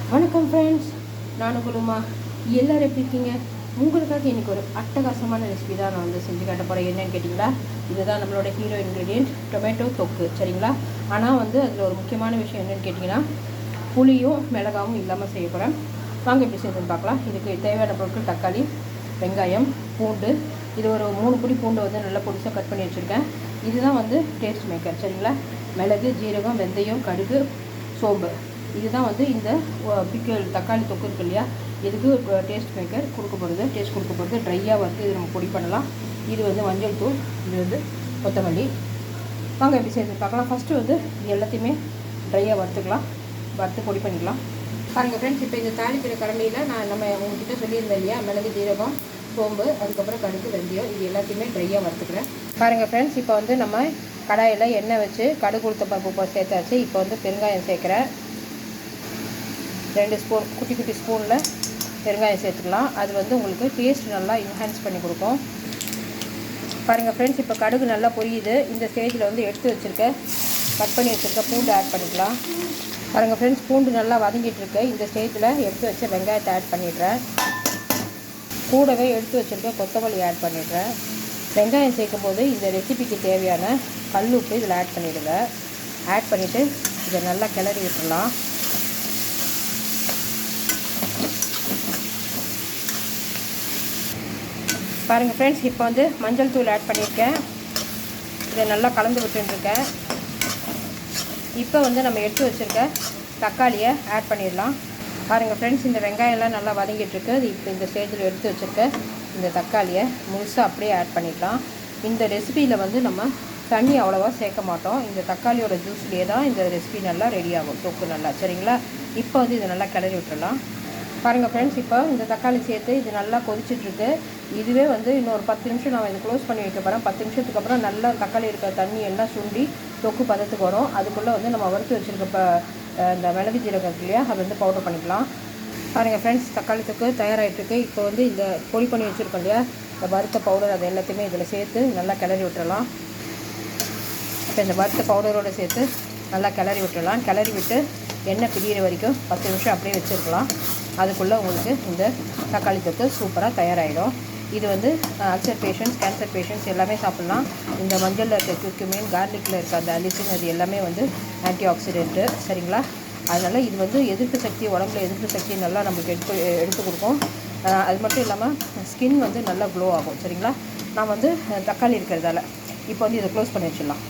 வணக்கம் ஃப்ரெண்ட்ஸ், நான் குழுமா எல்லோரும் எப்படி இருக்கீங்க? உங்களுக்காக இன்றைக்கி ஒரு அட்டகாசமான ரெசிபி தான் நான் செஞ்சு காட்ட போகிறேன். என்னென்னு கேட்டிங்களா, இதுதான் நம்மளோட ஹீரோ இன்க்ரீடியன்ட் டொமேட்டோ தொக்கு. சரிங்களா? ஆனால் அதில் ஒரு முக்கியமான விஷயம் என்னென்னு கேட்டிங்கன்னா, புளியும் மிளகாவும் இல்லாமல் செய்ய போகிறேன். வாங்க எப்படி செய்யுதுன்னு பார்க்கலாம். இதுக்கு தேவையான பொருட்கள் தக்காளி, வெங்காயம், பூண்டு. இது ஒரு 3 பிடி பூண்டு நல்லா பொடிசாக கட் பண்ணி வச்சுருக்கேன். இதுதான் டேஸ்ட் மேக்கர். சரிங்களா? மிளகு, ஜீரகம், வெந்தயம், கடுகு, சோம்பு. இதுதான் இந்த பிக்கல் தக்காளி தொக்கு இருக்கு இல்லையா, இதுக்கு டேஸ்ட் மேக்கர் கொடுக்க போகிறது. ட்ரையாக இது நம்ம பொடி பண்ணலாம். இது மஞ்சள் தூள், இது கொத்தமல்லி. வாங்க எப்படி செய்து பார்க்கலாம். ஃபஸ்ட்டு இது எல்லாத்தையுமே ட்ரையாக வறுத்து பொடி பண்ணிக்கலாம். பாருங்கள் ஃப்ரெண்ட்ஸ், இப்போ இந்த தாளிக்கிற கரண்டியில் நம்ம உங்கள்கிட்ட சொல்லியிருந்தேன் இல்லையா, மிளகு, ஜீரகம், சோம்பு, அதுக்கப்புறம் கடுகு, வெந்தயம், இது எல்லாத்தையுமே ட்ரையாக வறுத்துக்கிறேன். பாருங்கள் ஃப்ரெண்ட்ஸ், இப்போ நம்ம கடாயில் எண்ணெய் வச்சு கடுகு உளுத்த பருப்பு சேர்த்தாச்சு. இப்போ பெருங்காயம் சேர்க்குறேன். 2 ஸ்பூன் குட்டி ஸ்பூனில் பெருங்காயம் சேர்த்துக்கலாம். அது உங்களுக்கு டேஸ்ட் நல்லா என்ஹான்ஸ் பண்ணி கொடுக்கும். பாருங்கள் ஃப்ரெண்ட்ஸ், இப்போ கடுகு நல்லா பொரியுது. இந்த ஸ்டேஜில் எடுத்து கட் பண்ணி வச்சுருக்க பூண்டு ஆட் பண்ணிக்கலாம். பாருங்கள் ஃப்ரெண்ட்ஸ், பூண்டு நல்லா வதங்கிட்டுருக்கு. இந்த ஸ்டேஜில் எடுத்து வச்ச வெங்காயத்தை ஆட் பண்ணிடுறேன். கூடவே எடுத்து வச்சுருக்க கொத்தமல்லி ஆட் பண்ணிடுறேன். வெங்காயம் சேர்க்கும் போது இந்த ரெசிபிக்கு தேவையான கல் உப்பு இதில் ஆட் பண்ணிவிடுங்க. ஆட் பண்ணிவிட்டு இதை நல்லா கிளறி விட்டுடலாம். பாருங்கள் ஃப்ரெண்ட்ஸ், இப்போ மஞ்சள் தூள் ஆட் பண்ணியிருக்கேன். இதை நல்லா கலந்து விட்டுருக்கேன். இப்போ நம்ம எடுத்து வச்சுருக்க தக்காளியை ஆட் பண்ணிடலாம். பாருங்கள் ஃப்ரெண்ட்ஸ், இந்த வெங்காயம்லாம் நல்லா வதங்கிட்டுருக்கு. இப்போ இந்த ஸ்டேஜில் எடுத்து வச்சுருக்க இந்த தக்காளியை முழுசாக அப்படியே ஆட் பண்ணிடலாம். இந்த ரெசிபியில் நம்ம தண்ணி அவ்வளோவா சேர்க்க மாட்டோம். இந்த தக்காளியோட ஜூஸ்லேயே தான் இந்த ரெசிபி நல்லா ரெடி ஆகும், தொக்கு நல்லா. சரிங்களா? இப்போ இதை நல்லா கிளறி விட்டுடலாம். பாருங்கள் ஃப்ரெண்ட்ஸ், இப்போ இந்த தக்காளி சேர்த்து இது நல்லா கொதிச்சிட்ருக்கு. இதுவே இன்னொரு 10 நிமிஷம் நான் இதை க்ளோஸ் பண்ணி வைக்க போகிறேன். 10 நிமிஷத்துக்கு அப்புறம் நல்லா தக்காளி இருக்கிற தண்ணி எல்லாம் சுண்டி தொக்கு பதத்துக்கு வரும். அதுக்குள்ளே நம்ம வறுத்து வச்சுருக்க இந்த மிளகு ஜீரகம் இருக்கு இல்லையா, அதை பவுடர் பண்ணிக்கலாம். பாருங்கள் ஃப்ரெண்ட்ஸ், தக்காளி தொக்கு தயாராகிட்டுருக்கு. இப்போ இந்த பொடி பண்ணி வச்சுருக்கோம் இல்லையா, இந்த வறுத்த பவுடர், அது எல்லாத்தையுமே இதில் சேர்த்து நல்லா கிளறி விட்டுறலாம். இப்போ இந்த வறுத்த பவுடரோடு சேர்த்து நல்லா கிளறி விட்டுடலாம். கிளறி விட்டு எண்ணெய் பிரியிற வரைக்கும் 10 நிமிஷம் அப்படியே வச்சுருக்கலாம். அதுக்குள்ளே உங்களுக்கு இந்த தக்காளி தொக்கு சூப்பராக தயாராகிடும். இது அல்சர் பேஷண்ட்ஸ், கேன்சர் பேஷண்ட்ஸ் எல்லாமே சாப்பிட்லாம். இந்த மஞ்சளில் இருக்க குர்குமின், கார்லிக்கில் இருக்க அந்த அலிசின், அது எல்லாமே ஆன்டி ஆக்சிடென்ட்டு. சரிங்களா? அதனால் இது எதிர்ப்பு சக்தி, உடம்புல எதிர்ப்பு சக்தி நல்லா நம்மளுக்கு எடுத்து கொடுக்கும். அது மட்டும் இல்லாமல் ஸ்கின் நல்லா க்ளோ ஆகும். சரிங்களா? நான் தக்காளி இருக்கிறதால இப்போ இதை க்ளோஸ் பண்ணி வச்சிடலாம்.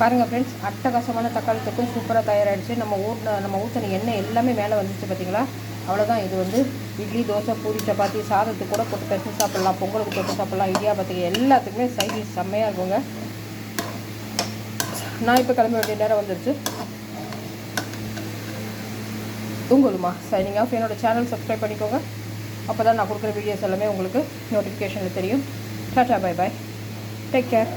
பாருங்கள் ஃப்ரெண்ட்ஸ், அட்டகாசமான தக்காளி தொக்கும் சூப்பராக தயாராகிடுச்சு. நம்ம ஊற்றின எண்ணெய் எல்லாமே மேலே வந்துச்சு. பார்த்திங்களா? அவ்வளோதான். இது இட்லி, தோசை, பூரி, சப்பாத்தி, சாதத்துக்கு கூட போட்டு பெருசு சாப்பிட்லாம், பொங்கலுக்கு போட்டு சாப்பிட்லாம், இடியாப்பத்துக்கு எல்லாத்துக்குமே சைடிஷ் செம்மையாக இருக்குங்க. நான் இப்போ கிளம்ப வேண்டிய நேரம் வந்துடுச்சு. உங்களுமா சைனிங் ஆஃப். என்னோடய சேனல் சப்ஸ்கிரைப் பண்ணிக்கோங்க. அப்போ தான் நான் கொடுக்குற வீடியோஸ் எல்லாமே உங்களுக்கு நோட்டிஃபிகேஷனில் தெரியும். Tata, bye bye, take care.